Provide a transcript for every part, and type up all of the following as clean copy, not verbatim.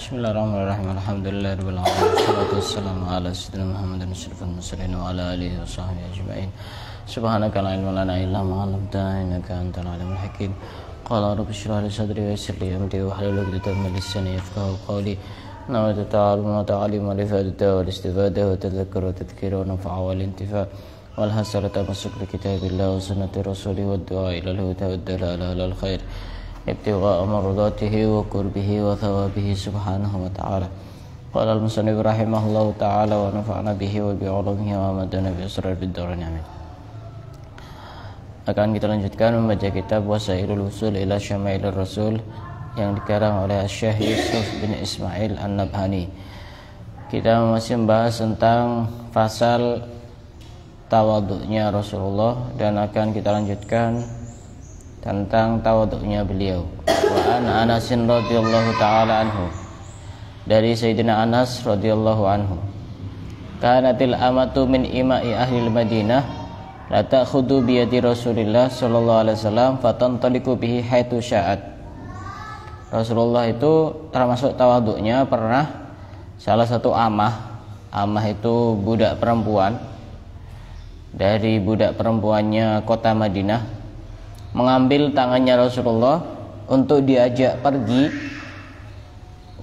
Bismillahirrahmanirrahim. Alhamdulillahirabbil alamin. Wassalatu wassalamu ala sayyidina Muhammadin asyrafil mursalin wa ala alihi wa sahbihi ajma'in. Subhanaka la ilma lana illa ma 'allamtana innaka antal alimul hakim. Qala rabbi shrah li sadri wa yassir li amri wahlul 'uqdatam min lisani yafqahu qawli. Nawaitu ta'alluma wa ta'allima li fa'idata wal istifada wa tadhakkura wa tadhkira wa nafa'a wal intifa' wal hasanata masuk li kitabillah wa sunnati rasulih wa du'a ila al-huda wa dalala alal khair ibtigha'a mardatihi wa qurbihi wa thawabihi subhanahu wa ta'ala. Qala al-musannif rahimahullahu ta'ala wa nafa'ana bihi wa bi'ulumihi wa amadana bi asrar bid-darain amin. Akan kita lanjutkan membaca kitab Wasailul Usul ila Syamailir Rasul yang dikarang oleh Syekh Yusuf bin Ismail An-Nabhani. Kita masih membahas tentang fasal tawadhu'nya Rasulullah dan akan kita lanjutkan tentang tawadhu'nya beliau. Wa an Anasin radhiyallahu ta'ala anhu, dari Sayyidina Anas radhiyallahu anhu, kanatil amatu min ima'i ahlil Madinah la ta'khudhu bi yadi Rasulillah sallallahu alaihi wasallam fatantaliqu bihi haitsu sya'at. Rasulullah itu termasuk tawadhu'nya pernah salah satu amah itu budak perempuan dari budak perempuannya kota Madinah mengambil tangannya Rasulullah untuk diajak pergi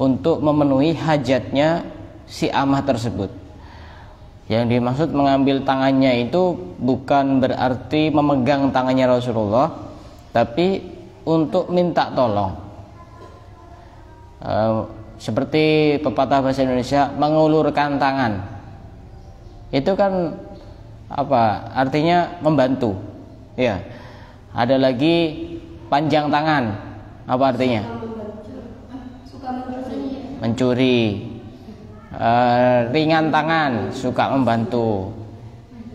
untuk memenuhi hajatnya si amah tersebut. Yang dimaksud mengambil tangannya itu bukan berarti memegang tangannya Rasulullah, tapi untuk minta tolong. Seperti pepatah bahasa Indonesia, mengulurkan tangan. Itu kan apa? Artinya membantu. Ya. Ada lagi panjang tangan. Apa artinya? Mencuri. Ringan tangan, suka membantu.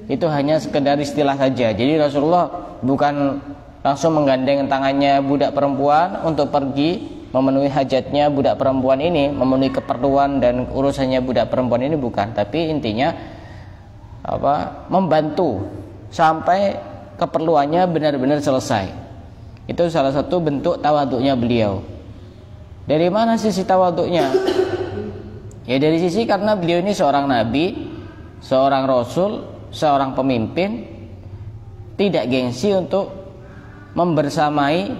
Itu hanya sekedar istilah saja. Jadi Rasulullah bukan langsung menggandeng tangannya budak perempuan untuk pergi memenuhi hajatnya budak perempuan ini, memenuhi keperluan dan urusannya budak perempuan ini, bukan. Tapi intinya membantu sampai keperluannya benar-benar selesai. Itu salah satu bentuk tawadhu'nya beliau. Dari mana sisi tawadhu'nya? Ya dari sisi karena beliau ini seorang nabi, seorang rasul, seorang pemimpin, tidak gengsi untuk membersamai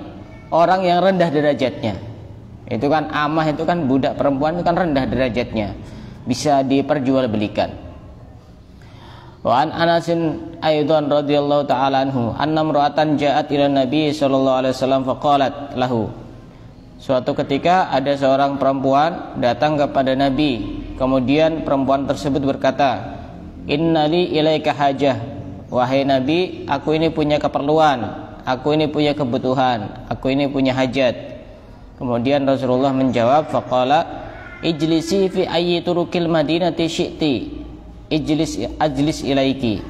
orang yang rendah derajatnya. Itu kan amah, itu kan budak perempuan, itu kan rendah derajatnya, bisa diperjualbelikan. Wa an Anasin aidan radhiyallahu ta'ala anhu anna imra'atan ja'at ila Nabi sallallahu alaihi wasallam faqalat lahu. Suatu ketika ada seorang perempuan datang kepada Nabi, kemudian perempuan tersebut berkata, "Innali ilaika hajah." Wahai Nabi, aku ini punya keperluan, aku ini punya kebutuhan, aku ini punya hajat. Kemudian Rasulullah menjawab, faqala, "Ijlisi fi ayyi turukil madinati syi'ti. Ajlis ilaiki."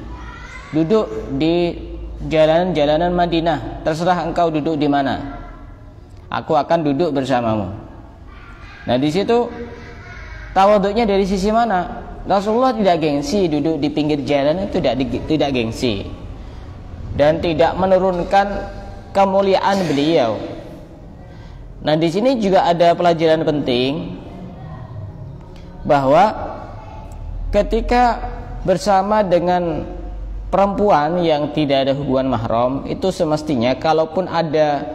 Duduk di jalanan-jalanan Madinah, terserah engkau duduk di mana, aku akan duduk bersamamu. Nah di situ tawadhu'nya dari sisi mana? Rasulullah tidak gengsi duduk di pinggir jalan, itu tidak gengsi dan tidak menurunkan kemuliaan beliau. Nah di sini juga ada pelajaran penting bahwa ketika bersama dengan perempuan yang tidak ada hubungan mahram, itu semestinya kalaupun ada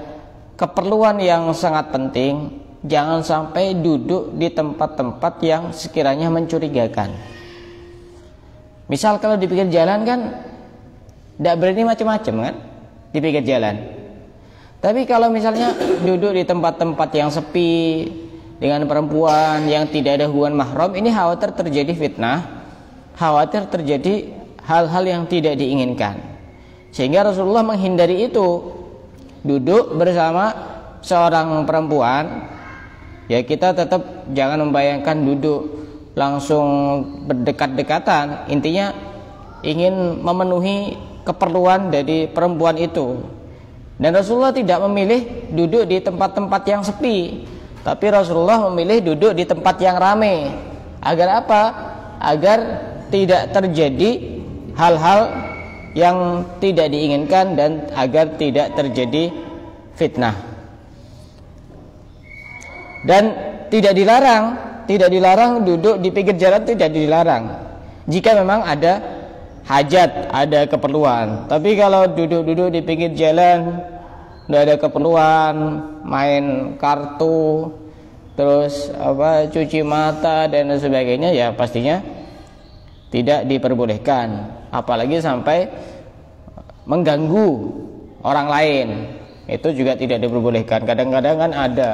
keperluan yang sangat penting, jangan sampai duduk di tempat-tempat yang sekiranya mencurigakan. Misal kalau di pinggir jalan kan tidak berani macam-macam kan di pinggir jalan. Tapi kalau misalnya duduk di tempat-tempat yang sepi dengan perempuan yang tidak ada hubungan mahram, ini khawatir terjadi fitnah, khawatir terjadi hal-hal yang tidak diinginkan. Sehingga Rasulullah menghindari itu. Duduk bersama seorang perempuan, ya kita tetap jangan membayangkan duduk langsung berdekat-dekatan. Intinya ingin memenuhi keperluan dari perempuan itu. Dan Rasulullah tidak memilih duduk di tempat-tempat yang sepi, tapi Rasulullah memilih duduk di tempat yang ramai. Agar apa? Agar tidak terjadi hal-hal yang tidak diinginkan dan agar tidak terjadi fitnah. Dan tidak dilarang duduk di pinggir jalan, tidak dilarang jika memang ada hajat, ada keperluan. Tapi kalau duduk-duduk di pinggir jalan tidak ada keperluan, main kartu, terus cuci mata dan sebagainya, ya pastinya tidak diperbolehkan, apalagi sampai mengganggu orang lain. Itu juga tidak diperbolehkan. Kadang-kadang kan ada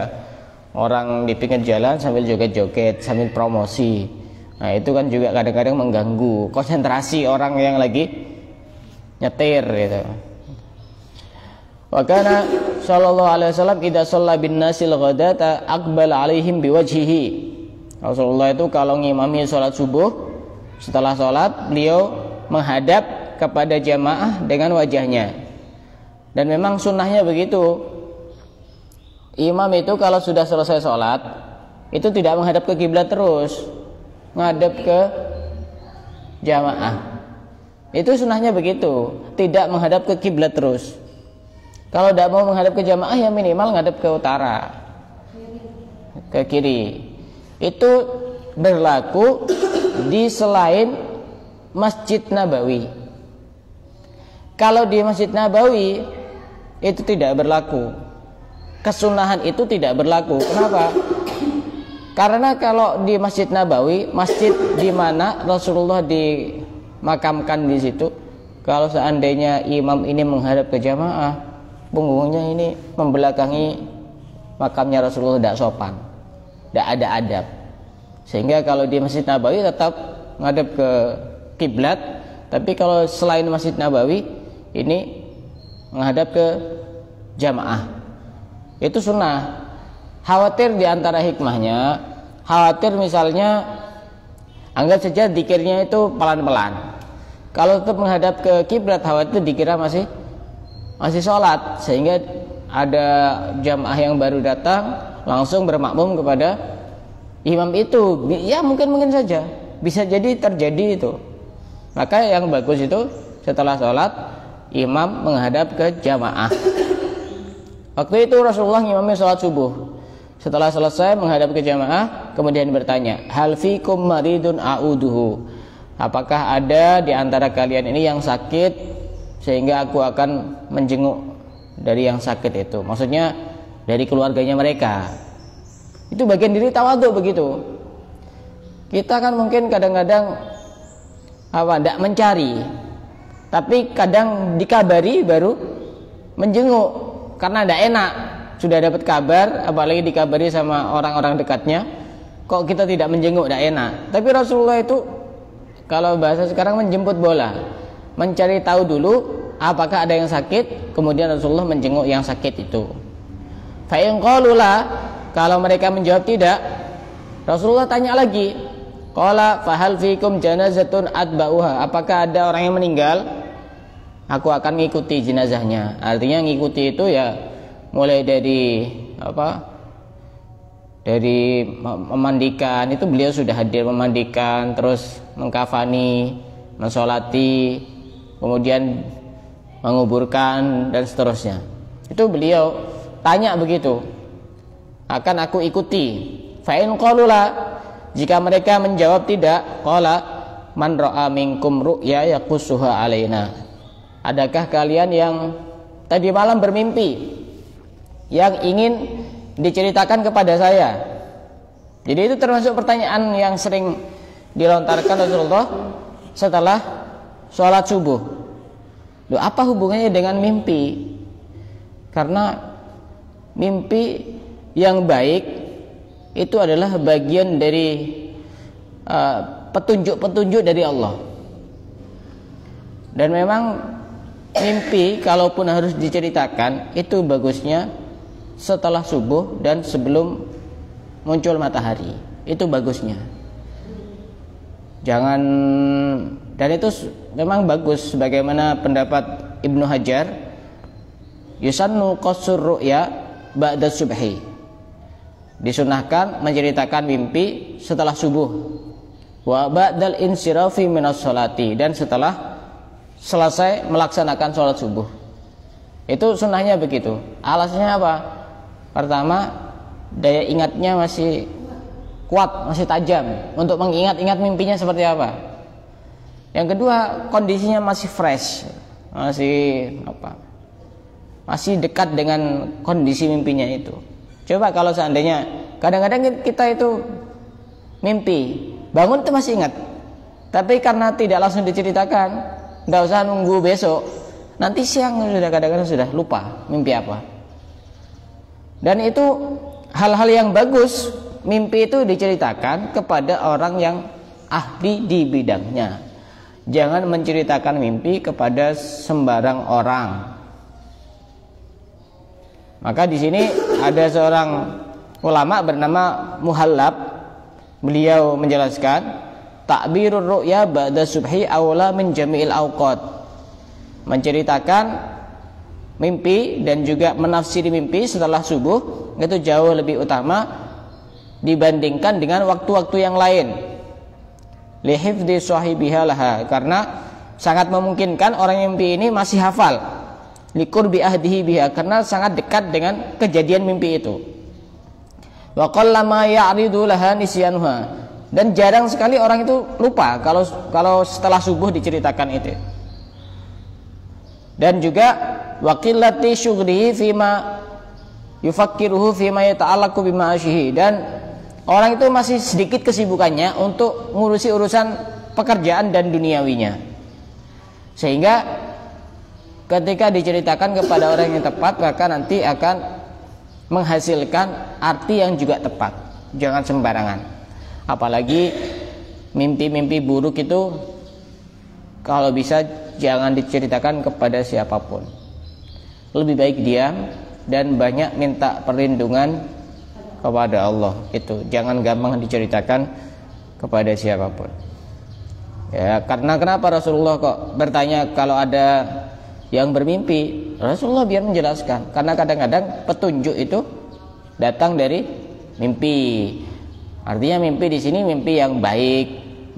orang di pinggir jalan sambil joget-joget, sambil promosi. Nah itu kan juga kadang-kadang mengganggu konsentrasi orang yang lagi nyetir gitu. Wa kana sallallahu alaihi wasallam idza shalla bin nasil ghadata aqbal alaihim biwajhihi. Rasulullah itu kalau ngimami salat subuh, setelah salat beliau menghadap kepada jamaah dengan wajahnya. Dan memang sunnahnya begitu. Imam itu kalau sudah selesai sholat itu tidak menghadap ke kiblat terus, menghadap ke jamaah. Itu sunnahnya begitu, tidak menghadap ke kiblat terus. Kalau tidak mau menghadap ke jamaah, ya minimal menghadap ke utara, ke kiri. Itu berlaku di selain Masjid Nabawi. Kalau di Masjid Nabawi itu tidak berlaku. Kesunahan itu tidak berlaku. Kenapa? Karena kalau di Masjid Nabawi, masjid di mana Rasulullah dimakamkan di situ, kalau seandainya imam ini menghadap ke jamaah, punggungnya ini membelakangi makamnya Rasulullah, tidak sopan, tidak ada adab. Sehingga kalau di Masjid Nabawi tetap menghadap ke kiblat, tapi kalau selain Masjid Nabawi ini menghadap ke jamaah. Itu sunnah. Khawatir diantara hikmahnya, khawatir misalnya anggap saja dzikirnya itu pelan-pelan. Kalau tetap menghadap ke kiblat, khawatir dikira masih sholat, sehingga ada jamaah yang baru datang langsung bermakmum kepada imam itu. Ya mungkin saja bisa jadi terjadi itu. Maka yang bagus itu setelah sholat imam menghadap ke jamaah. Waktu itu Rasulullah ngimami sholat subuh. Setelah selesai menghadap ke jamaah, kemudian bertanya, hal fikum maridun a'uduhu. Apakah ada di antara kalian ini yang sakit sehingga aku akan menjenguk dari yang sakit itu? Maksudnya dari keluarganya mereka. Itu bagian diri tawadhu begitu. Kita kan mungkin kadang-kadang tidak mencari, tapi kadang dikabari baru menjenguk. Karena tidak enak, sudah dapat kabar, apalagi dikabari sama orang-orang dekatnya, kok kita tidak menjenguk, tidak enak. Tapi Rasulullah itu kalau bahasa sekarang menjemput bola, mencari tahu dulu apakah ada yang sakit, kemudian Rasulullah menjenguk yang sakit itu. Fa in qalu la, kalau mereka menjawab tidak, Rasulullah tanya lagi, qala fa hal fikum janazatun atba'uha, apakah ada orang yang meninggal? Aku akan mengikuti jenazahnya. Artinya ngikuti itu ya mulai dari dari memandikan, itu beliau sudah hadir memandikan, terus mengkafani, mensolati, kemudian menguburkan dan seterusnya. Itu beliau tanya begitu, akan aku ikuti. Fa in qalu la, jika mereka menjawab tidak, qala man ra'a minkum ru'ya yaqussuha alaina. Adakah kalian yang tadi malam bermimpi yang ingin diceritakan kepada saya? Jadi itu termasuk pertanyaan yang sering dilontarkan Rasulullah setelah sholat subuh. Loh, apa hubungannya dengan mimpi? Karena mimpi yang baik itu adalah bagian dari petunjuk-petunjuk dari Allah. Dan memang mimpi kalaupun harus diceritakan itu bagusnya setelah subuh dan sebelum muncul matahari. Itu bagusnya. Jangan, dan itu memang bagus sebagaimana pendapat Ibnu Hajar, yusannu qassur ru'ya ba'da subhi. Disunahkan menceritakan mimpi setelah subuh. Wa ba'dal insirafi minas sholati, dan setelah selesai melaksanakan sholat subuh. Itu sunnahnya begitu. Alasannya apa? Pertama, daya ingatnya masih kuat, masih tajam untuk mengingat-ingat mimpinya seperti apa. Yang kedua, kondisinya masih fresh, masih dekat dengan kondisi mimpinya itu. Coba kalau seandainya kadang-kadang kita itu mimpi, bangun itu masih ingat, tapi karena tidak langsung diceritakan, nggak usah nunggu besok, nanti siang sudah kadang-kadang sudah lupa mimpi apa. Dan itu hal-hal yang bagus, mimpi itu diceritakan kepada orang yang ahli di bidangnya. Jangan menceritakan mimpi kepada sembarang orang. Maka di sini ada seorang ulama bernama Muhallab. Beliau menjelaskan, ta'birur ru'ya ba'da subhi awla min jami'il awqat. Menceritakan mimpi dan juga menafsiri mimpi setelah subuh itu jauh lebih utama dibandingkan dengan waktu-waktu yang lain. Lihifdhi sahibiha laha, karena sangat memungkinkan orang yang mimpi ini masih hafal. Liqurbi ahdihi biha, karena sangat dekat dengan kejadian mimpi itu. Wa qallama ya'ridu laha nisyanuha, dan jarang sekali orang itu lupa kalau setelah subuh diceritakan itu. Dan juga waqillati syughlihi fima yufakkiruhu fima yata'allaqu bima'asyihi, dan orang itu masih sedikit kesibukannya untuk ngurusi urusan pekerjaan dan duniawinya, sehingga ketika diceritakan kepada orang yang tepat maka nanti akan menghasilkan arti yang juga tepat. Jangan sembarangan, apalagi mimpi-mimpi buruk itu kalau bisa jangan diceritakan kepada siapapun. Lebih baik diam dan banyak minta perlindungan kepada Allah. Itu jangan gampang diceritakan kepada siapapun. Ya, karena kenapa Rasulullah kok bertanya kalau ada yang bermimpi? Rasulullah biar menjelaskan. Karena kadang-kadang petunjuk itu datang dari mimpi. Artinya mimpi di sini mimpi yang baik,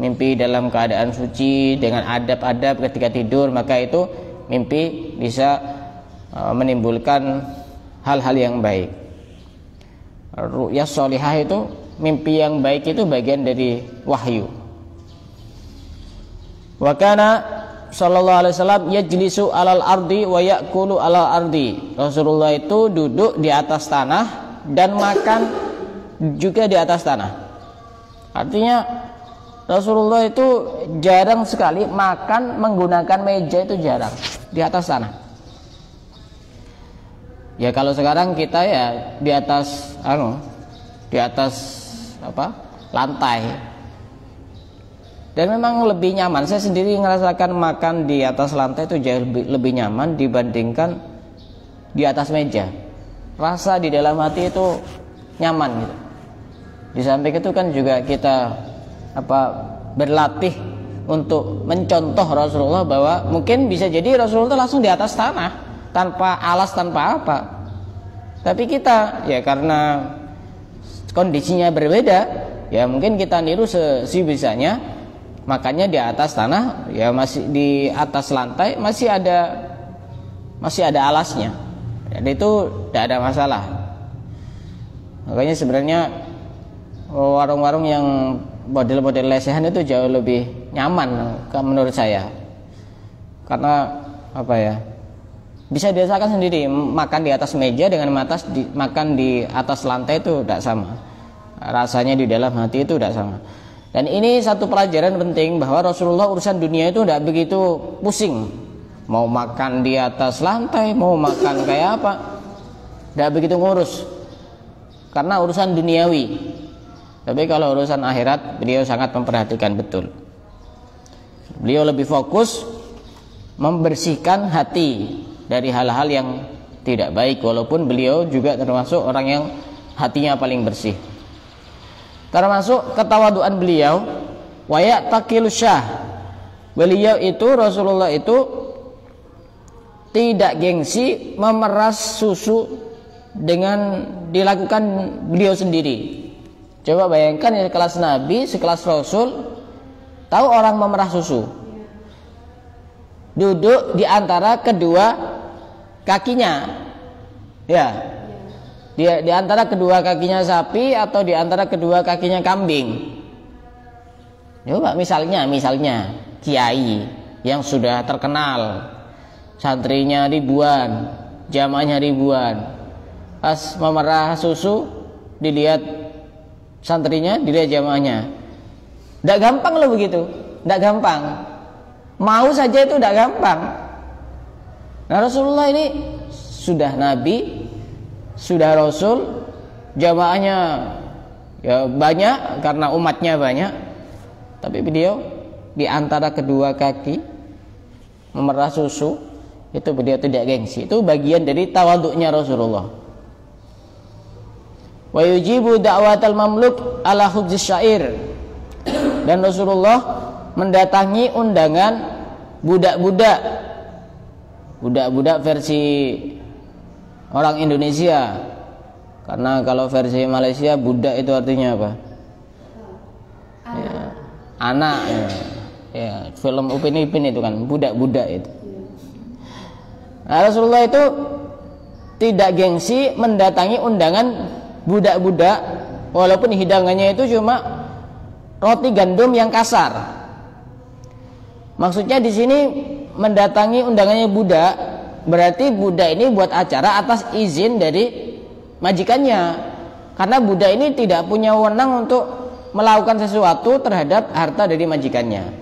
mimpi dalam keadaan suci dengan adab-adab ketika tidur, maka itu mimpi bisa menimbulkan hal-hal yang baik. Ru'ya sholihah itu, mimpi yang baik itu bagian dari wahyu. Wa kana sallallahu alaihi wasallam yajlisu alal ardi wa ya'kulu alal ardi. Rasulullah itu duduk di atas tanah dan makan juga di atas tanah. Artinya Rasulullah itu jarang sekali makan menggunakan meja, itu jarang, di atas tanah. Ya kalau sekarang kita ya di atas lantai. Dan memang lebih nyaman. Saya sendiri ngerasakan makan di atas lantai itu jauh lebih nyaman dibandingkan di atas meja. Rasa di dalam hati itu nyaman gitu. Di samping itu kan juga kita berlatih untuk mencontoh Rasulullah, bahwa mungkin bisa jadi Rasulullah langsung di atas tanah tanpa alas, tanpa apa. Tapi kita ya karena kondisinya berbeda, ya mungkin kita niru sebisanya, makanya di atas tanah, ya masih di atas lantai masih ada alasnya. Dan itu tidak ada masalah. Makanya sebenarnya warung-warung yang model-model lesehan itu jauh lebih nyaman menurut saya. Karena bisa dirasakan sendiri, makan di atas meja dengan makan di atas lantai itu tidak sama. Rasanya di dalam hati itu tidak sama. Dan ini satu pelajaran penting, bahwa Rasulullah urusan dunia itu tidak begitu pusing. Mau makan di atas lantai, mau makan kayak apa, tidak begitu ngurus, karena urusan duniawi. Tapi kalau urusan akhirat, beliau sangat memperhatikan betul. Beliau lebih fokus membersihkan hati dari hal-hal yang tidak baik, walaupun beliau juga termasuk orang yang hatinya paling bersih. Termasuk ketawaduan beliau, wa ya'taqilu syah. Beliau itu, Rasulullah itu tidak gengsi memeras susu dengan dilakukan beliau sendiri. Coba bayangkan ya, kelas Nabi, sekelas Rasul, tahu orang memerah susu, duduk di antara kedua kakinya, ya, di antara kedua kakinya sapi atau di antara kedua kakinya kambing. Coba misalnya kiai yang sudah terkenal, santrinya ribuan, jamaahnya ribuan, pas memerah susu dilihat santrinya, dilihat jamaahnya. Tidak gampang loh begitu, tidak gampang. Mau saja itu tidak gampang. Nah, Rasulullah ini sudah nabi, sudah rasul, jamaahnya ya banyak karena umatnya banyak, tapi beliau di antara kedua kaki memerah susu, itu beliau tidak gengsi. Itu bagian dari tawaduknya Rasulullah. Wa yujibu da'watal mamluk ala khubzis syair. Dan Rasulullah mendatangi undangan budak-budak versi orang Indonesia, karena kalau versi Malaysia budak itu artinya apa? Ya, anak ya, film Upin Ipin itu kan budak-budak itu. Nah, Rasulullah itu tidak gengsi mendatangi undangan budak-budak walaupun hidangannya itu cuma roti gandum yang kasar. Maksudnya di sini mendatangi undangannya budak, berarti budak ini buat acara atas izin dari majikannya. Karena budak ini tidak punya wewenang untuk melakukan sesuatu terhadap harta dari majikannya.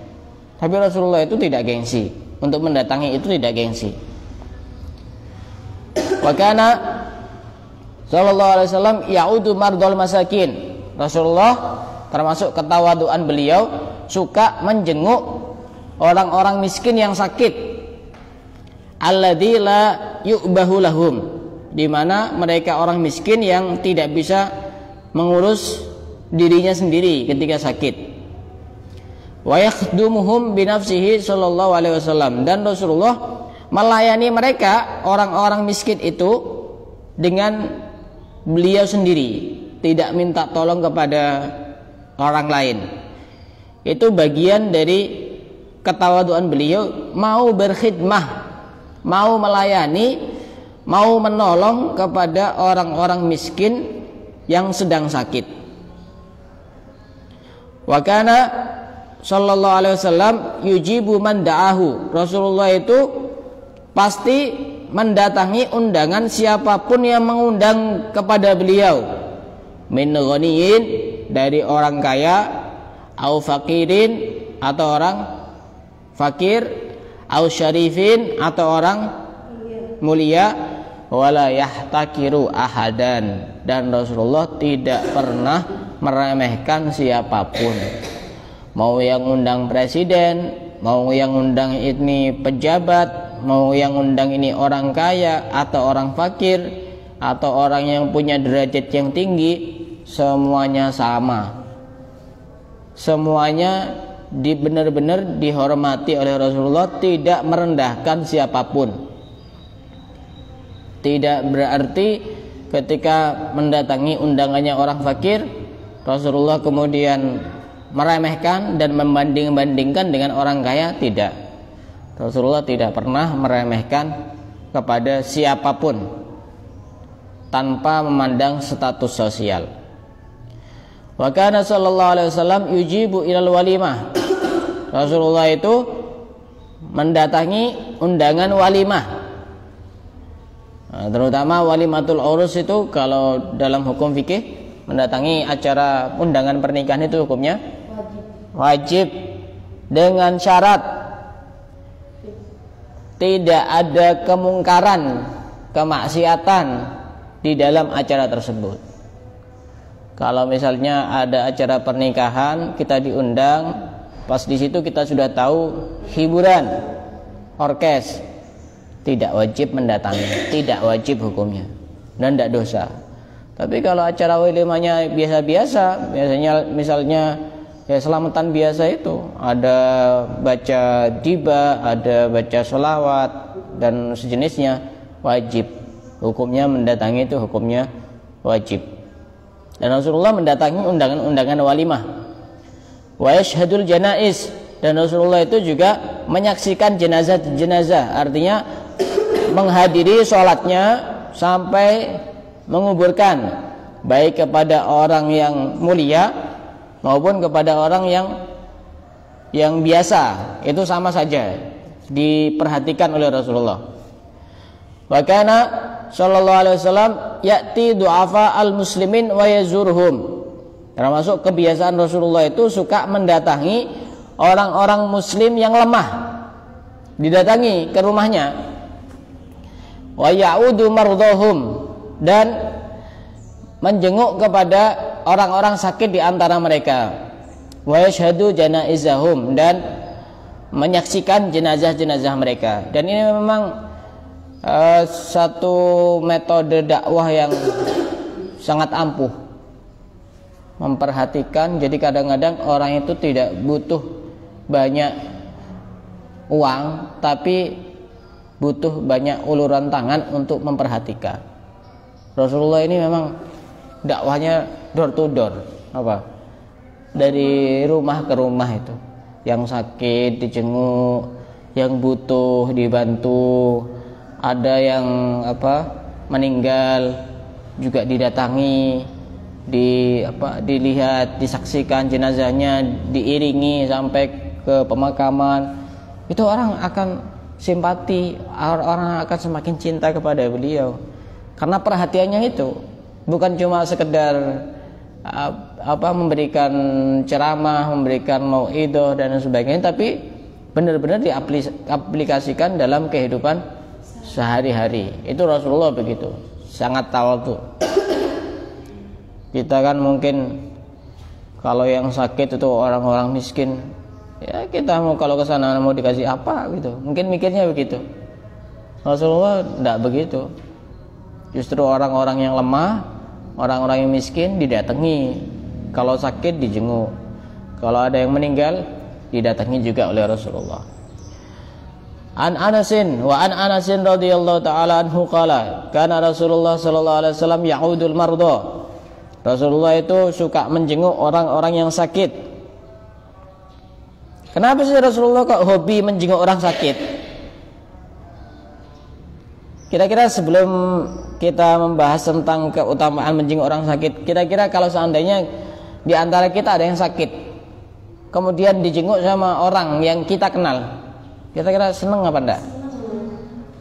Tapi Rasulullah itu tidak gengsi untuk mendatangi, itu tidak gengsi. Wakana sallallahu alaihi wasallam ya'udu mardal masakin. Rasulullah termasuk ketawaduan beliau suka menjenguk orang-orang miskin yang sakit, alladzi la yu'bahu lahum, di mana mereka orang miskin yang tidak bisa mengurus dirinya sendiri ketika sakit. Wa yakhdumuhum bi nafsihi sallallahu alaihi wasallam, dan Rasulullah melayani mereka orang-orang miskin itu dengan beliau sendiri, tidak minta tolong kepada orang lain. Itu bagian dari ketawaduan beliau, mau berkhidmah, mau melayani, mau menolong kepada orang-orang miskin yang sedang sakit. Wa kana sallallahu alaihi wasallam yujibu man da'ahu. Rasulullah itu pasti mendatangi undangan siapapun yang mengundang kepada beliau, min ghaniyin, dari orang kaya, au fakirin, atau orang fakir, au syarifin, atau orang mulia, wala yahtakiru ahadan, dan Rasulullah tidak pernah meremehkan siapapun. Mau yang undang presiden, mau yang undang ini pejabat, mau yang undang ini orang kaya atau orang fakir atau orang yang punya derajat yang tinggi, semuanya sama. Semuanya benar-benar dihormati oleh Rasulullah, tidak merendahkan siapapun. Tidak berarti ketika mendatangi undangannya orang fakir, Rasulullah kemudian meremehkan dan membanding-bandingkan dengan orang kaya. Tidak. Rasulullah tidak pernah meremehkan kepada siapapun tanpa memandang status sosial. Wa kana sallallahu alaihi wasallam yujibu ilal walimah. Rasulullah itu mendatangi undangan walimah. Nah, terutama walimatul urus itu kalau dalam hukum fikih, mendatangi acara undangan pernikahan itu hukumnya wajib, dengan syarat tidak ada kemungkaran, kemaksiatan di dalam acara tersebut. Kalau misalnya ada acara pernikahan, kita diundang, pas di situ kita sudah tahu hiburan, orkes, tidak wajib mendatangi, tidak wajib hukumnya, dan tidak dosa. Tapi kalau acara walimahnya biasa-biasa, biasanya misalnya ya selamatan biasa, itu ada baca diba, ada baca sholawat dan sejenisnya, wajib hukumnya mendatangi, itu hukumnya wajib. Dan Rasulullah mendatangi undangan-undangan walimah. Wa yashhadul janaiz, dan Rasulullah itu juga menyaksikan jenazah-jenazah, artinya menghadiri sholatnya sampai menguburkan, baik kepada orang yang mulia maupun kepada orang yang biasa, itu sama saja diperhatikan oleh Rasulullah. Wa kana sallallahu alaihi wasallam ya'ti du'afa al-muslimin wa yazurhum. Termasuk kebiasaan Rasulullah itu suka mendatangi orang-orang muslim yang lemah, didatangi ke rumahnya. Wa ya'udu mardhahum, dan menjenguk kepada orang-orang sakit di antara mereka. Wa yashhadu janaizahum, dan menyaksikan jenazah-jenazah mereka. Dan ini memang satu metode dakwah yang sangat ampuh, memperhatikan. Jadi kadang-kadang orang itu tidak butuh banyak uang, tapi butuh banyak uluran tangan untuk memperhatikan. Rasulullah ini memang dakwahnya door to door, dari rumah ke rumah itu. Yang sakit dijenguk, yang butuh dibantu, ada yang meninggal juga didatangi, dilihat, disaksikan jenazahnya, diiringi sampai ke pemakaman. Itu orang akan simpati, orang akan semakin cinta kepada beliau karena perhatiannya itu. Bukan cuma sekedar memberikan ceramah, memberikan mauidhah dan sebagainya, tapi benar-benar diaplikasikan dalam kehidupan sehari-hari. Itu Rasulullah begitu, sangat tawadhu. Kita kan mungkin kalau yang sakit itu orang-orang miskin, ya kita mau kalau ke sana mau dikasih apa gitu, mungkin mikirnya begitu. Rasulullah tidak begitu. Justru orang-orang yang lemah, orang-orang yang miskin didatangi, kalau sakit dijenguk, kalau ada yang meninggal didatangi juga oleh Rasulullah. An Anasin radhiyallahu taala anhu qala kana Rasulullah sallallahu alaihi wasallam ya'udul marda. Rasulullah itu suka menjenguk orang-orang yang sakit. Kenapa sih Rasulullah kok hobi menjenguk orang sakit? Kira-kira sebelum kita membahas tentang keutamaan menjenguk orang sakit, kira-kira kalau seandainya di antara kita ada yang sakit, kemudian dijenguk sama orang yang kita kenal, kira-kira seneng apa enggak?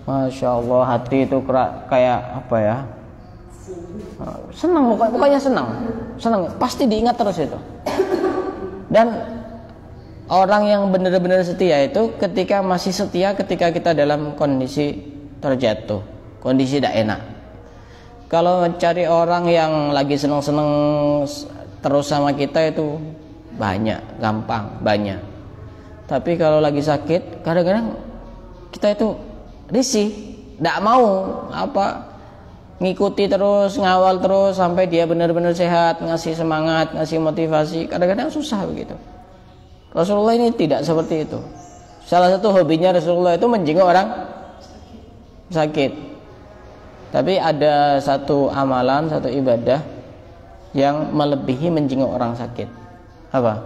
Masya Allah, hati itu kayak apa ya? Senang, pokoknya senang, pasti diingat terus itu. Dan orang yang benar-benar setia itu ketika masih setia ketika kita dalam kondisi terjatuh, kondisi tidak enak. Kalau mencari orang yang lagi senang-senang terus sama kita itu gampang. Tapi kalau lagi sakit, kadang-kadang kita itu risih, tidak mau ngikuti terus, ngawal terus sampai dia benar-benar sehat, ngasih semangat, ngasih motivasi. Kadang-kadang susah begitu. Rasulullah ini tidak seperti itu. Salah satu hobinya Rasulullah itu menjenguk orang sakit. Tapi ada satu amalan, satu ibadah yang melebihi menjenguk orang sakit. Apa?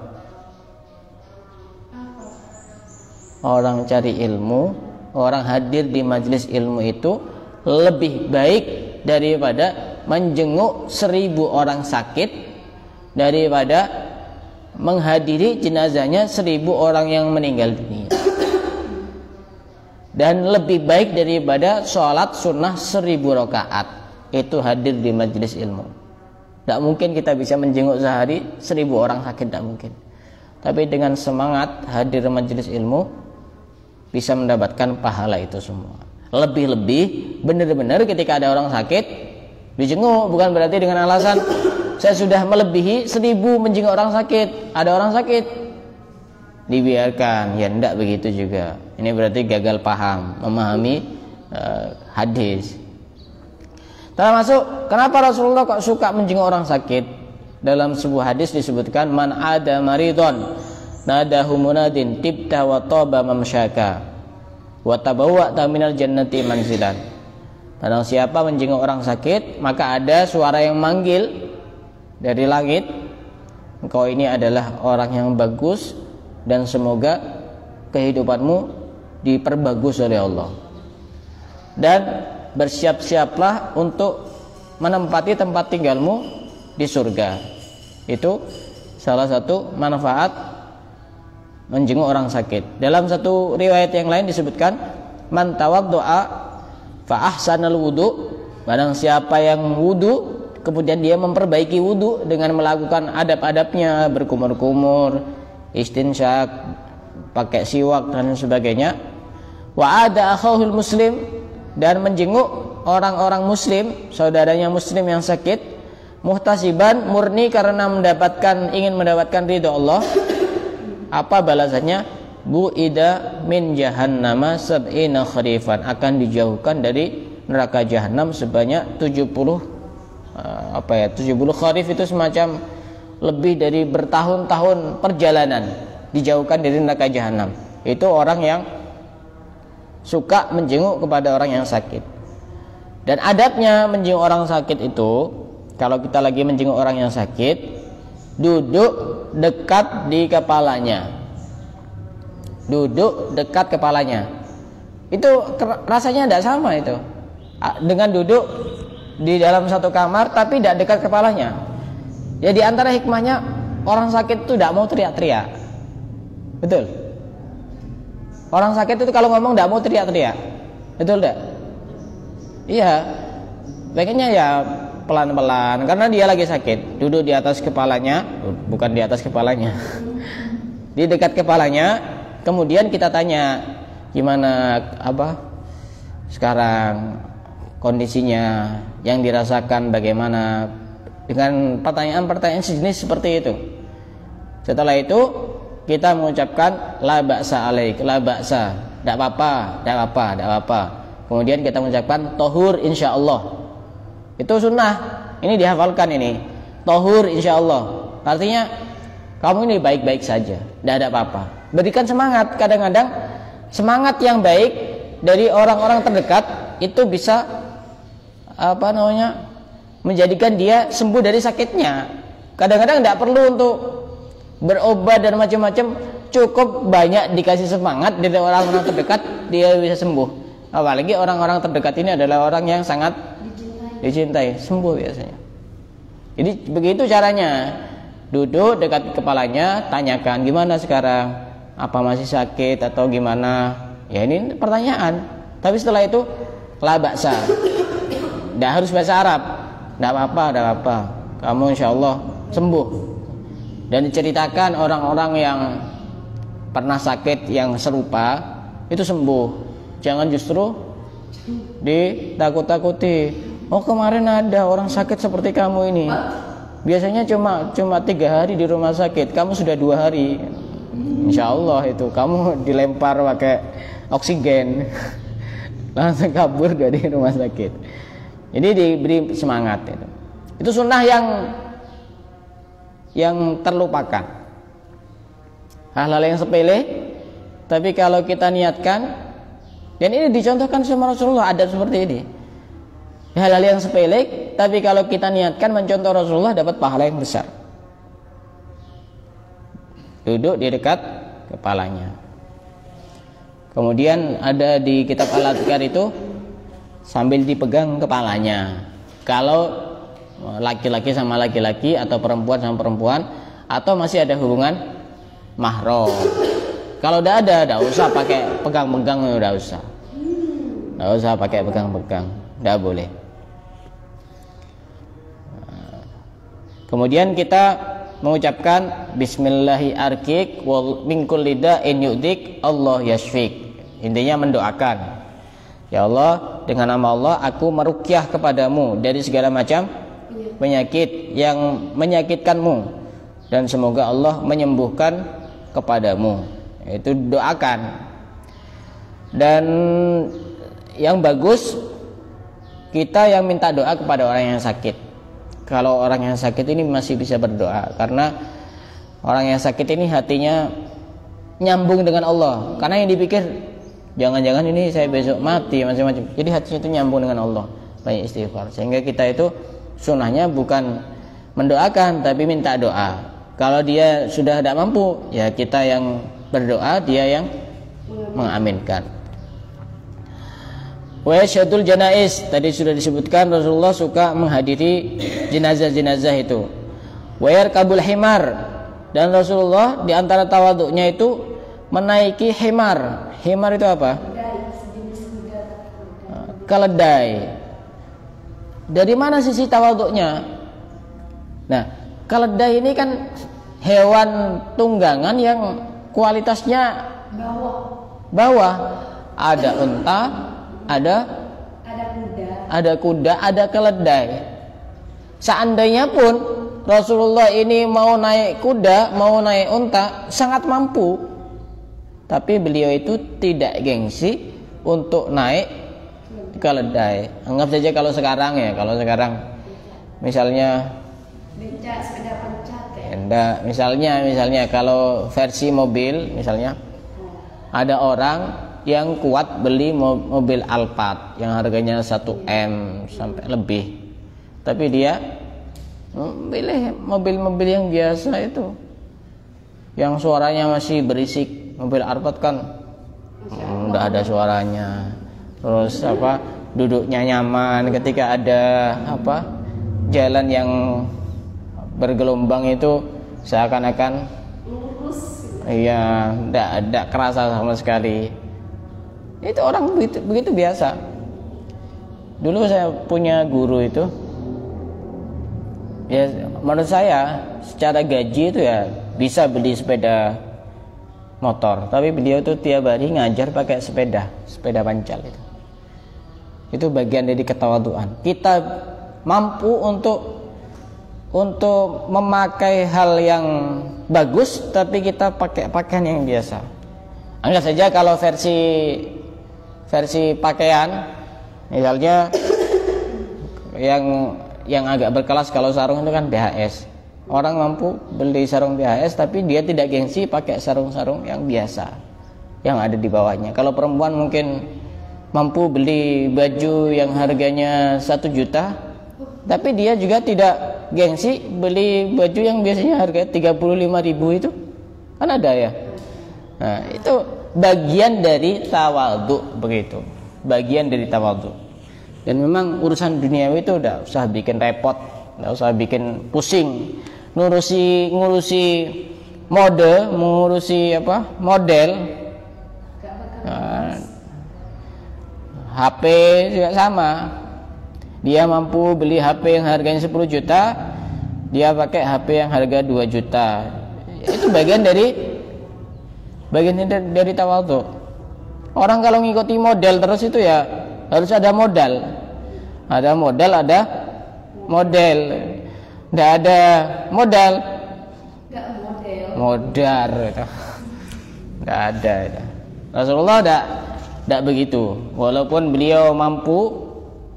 Orang cari ilmu, orang hadir di majelis ilmu itu lebih baik daripada menjenguk 1000 orang sakit, daripada menghadiri jenazahnya 1000 orang yang meninggal dunia. Dan lebih baik daripada sholat sunnah 1000 rakaat itu hadir di majelis ilmu. Tidak mungkin kita bisa menjenguk sehari 1000 orang sakit, tidak mungkin. Tapi dengan semangat hadir di majelis ilmu bisa mendapatkan pahala itu semua. Lebih-lebih benar-benar ketika ada orang sakit dijenguk, bukan berarti dengan alasan saya sudah melebihi 1000 menjenguk orang sakit. Ada orang sakit dibiarkan, ya tidak begitu juga. Ini berarti gagal paham, memahami hadis. Termasuk kenapa Rasulullah kok suka menjenguk orang sakit? Dalam sebuah hadis disebutkan, man ada maridon nadahu munadin tibta wa taba mamsyaka wa tabawwa'ta minal jannati manzilan. Barang siapa menjenguk orang sakit, maka ada suara yang manggil dari langit, engkau ini adalah orang yang bagus dan semoga kehidupanmu diperbagus oleh Allah. Dan bersiap-siaplah untuk menempati tempat tinggalmu di surga. Itu salah satu manfaat menjenguk orang sakit. Dalam satu riwayat yang lain disebutkan, man tawaddoa fa ahsanal wudu, barang siapa yang wudu kemudian dia memperbaiki wudu dengan melakukan adab-adabnya, berkumur-kumur, istinsyak, pakai siwak dan sebagainya, wa ada akhahul muslim, dan menjenguk orang-orang muslim, saudaranya muslim yang sakit, muhtasiban, murni karena ingin mendapatkan ridha Allah, apa balasannya? Bu'ida min jahannama sab'ina kharifan, akan dijauhkan dari neraka jahanam sebanyak 70 kharif, itu semacam lebih dari bertahun-tahun perjalanan, dijauhkan dari neraka jahanam. Itu orang yang suka menjenguk kepada orang yang sakit. Dan adabnya menjenguk orang sakit itu, kalau kita lagi menjenguk orang yang sakit, duduk dekat di kepalanya. Duduk dekat kepalanya. Itu rasanya tidak sama itu. Dengan duduk di dalam satu kamar tapi tidak dekat kepalanya. Ya, di antara hikmahnya orang sakit itu tidak mau teriak-teriak. Betul? Orang sakit itu kalau ngomong tidak mau teriak-teriak. Betul tidak? Iya, pengennya ya pelan-pelan, karena dia lagi sakit. Duduk di atas kepalanya, bukan di atas kepalanya, di dekat kepalanya. Kemudian kita tanya, gimana sekarang kondisinya, yang dirasakan bagaimana, dengan pertanyaan-pertanyaan sejenis seperti itu. Setelah itu kita mengucapkan la ba'sa alaik, la ba'sa, tidak apa-apa, tidak apa-apa, tidak apa-apa. Kemudian kita mengucapkan tohur insyaallah. Itu sunnah. Ini dihafalkan ini. Tohur insyaallah. Artinya kamu ini baik-baik saja, tidak ada apa-apa. Berikan semangat. Kadang-kadang semangat yang baik dari orang-orang terdekat itu bisa menjadikan dia sembuh dari sakitnya. Kadang-kadang tidak perlu untuk berobat dan macam-macam, cukup banyak dikasih semangat dari orang-orang terdekat, dia bisa sembuh. Apalagi orang-orang terdekat ini adalah orang yang sangat dicintai, sembuh biasanya. Jadi begitu caranya. Duduk dekat kepalanya, tanyakan gimana sekarang, apa masih sakit atau gimana. Ya, ini pertanyaan. Tapi setelah itu la ba'sa, tidak harus bahasa Arab, tidak apa-apa, tidak apa-apa, kamu insyaallah sembuh. Dan diceritakan orang-orang yang pernah sakit yang serupa itu sembuh. Jangan justru ditakut-takuti. Oh, kemarin ada orang sakit seperti kamu ini, biasanya cuma 3 hari di rumah sakit, kamu sudah 2 hari. Insya Allah itu kamu dilempar pakai oksigen, langsung kabur dari rumah sakit. Jadi diberi semangat itu. Itu sunnah yang terlupakan. Hal-hal yang sepele, tapi kalau kita niatkan. Dan ini dicontohkan sama Rasulullah, adab seperti ini. Hal-hal yang sepele, tapi kalau kita niatkan mencontoh Rasulullah, dapat pahala yang besar. Duduk di dekat kepalanya. Kemudian ada di kitab Al-Adhkar itu, sambil dipegang kepalanya. Kalau laki-laki sama laki-laki, atau perempuan sama perempuan, atau masih ada hubungan mahram. Kalau udah ada, enggak usah pakai pegang-pegang, enggak usah. Enggak usah pakai pegang-pegang, enggak boleh. Kemudian kita mengucapkan bismillahi arkik wal min kulli da'in yu'dik Allah yashfik. Intinya mendoakan, ya Allah, dengan nama Allah aku meruqyah kepadamu dari segala macam penyakit yang menyakitkanmu, dan semoga Allah menyembuhkan kepadamu. Itu doakan. Dan yang bagus kita yang minta doa kepada orang yang sakit. Kalau orang yang sakit ini masih bisa berdoa, karena orang yang sakit ini hatinya nyambung dengan Allah. Karena yang dipikir jangan-jangan ini saya besok mati macam-macam. Jadi hatinya itu nyambung dengan Allah, banyak istighfar. Sehingga kita itu sunnahnya bukan mendoakan tapi minta doa. Kalau dia sudah tidak mampu, ya kita yang berdoa, dia yang mengaminkan. Wa yashhadul janaiz, tadi sudah disebutkan Rasulullah suka menghadiri jenazah-jenazah itu. Wa yarkabul himar, dan Rasulullah di antara tawaduknya itu menaiki himar. Himar itu apa? Keledai. Dari mana sisi tawaduknya? Nah, keledai ini kan hewan tunggangan yang kualitasnya bawah. Ada unta, ada kuda, ada keledai. Seandainya pun Rasulullah ini mau naik kuda, mau naik unta, sangat mampu. Tapi beliau itu tidak gengsi untuk naik keledai. Anggap saja kalau sekarang ya, misalnya misalnya kalau versi mobil, misalnya ada orang yang kuat beli mobil Alphard yang harganya 1 M sampai lebih, tapi dia pilih mobil-mobil yang biasa itu, yang suaranya masih berisik. Mobil Alphard kan udah ada suaranya, terus duduknya nyaman. Ketika ada jalan yang bergelombang itu seakan-akan iya, tidak kerasa sama sekali. Itu orang begitu biasa. Dulu saya punya guru itu, ya menurut saya secara gaji itu ya bisa beli sepeda motor, tapi beliau tuh tiap hari ngajar pakai sepeda pancal itu. Itu bagian dari ketawaduan. Kita mampu untuk memakai hal yang bagus, tapi kita pakai pakaian yang biasa. Anggap saja kalau versi pakaian, misalnya yang agak berkelas, kalau sarung itu kan BHS. Orang mampu beli sarung BHS, tapi dia tidak gengsi pakai sarung-sarung yang biasa yang ada di bawahnya. Kalau perempuan mungkin mampu beli baju yang harganya 1 juta, tapi dia juga tidak gengsi beli baju yang biasanya harga 35.000 itu. Kan ada ya. Nah, itu bagian dari tawadhu, begitu. Bagian dari tawadhu. Dan memang urusan duniawi itu udah usah bikin repot, enggak usah bikin pusing. Ngurusi model. Nah, HP juga sama. Dia mampu beli HP yang harganya 10 juta, dia pakai HP yang harga 2 juta. Itu bagian dari tawadhu. Orang kalau ngikuti model terus itu ya harus ada modal. Ada modal, ada model. Nggak ada modal, modar itu. Nggak ada itu. Rasulullah tidak begitu. Walaupun beliau mampu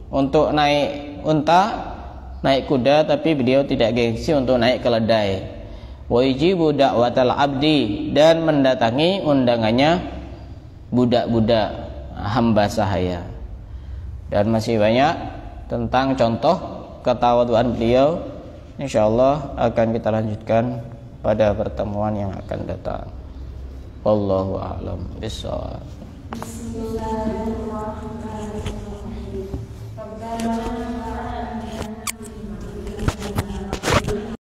untuk naik unta, naik kuda, tapi beliau tidak gengsi untuk naik keledai. Wa yujibu da'watal abdi, dan mendatangi undangannya budak-budak hamba sahaya. Dan masih banyak tentang contoh ketawaduan beliau. Insyaallah akan kita lanjutkan pada pertemuan yang akan datang. Wallahu a'lam bishawab. Bismillahirrahmanirrahim.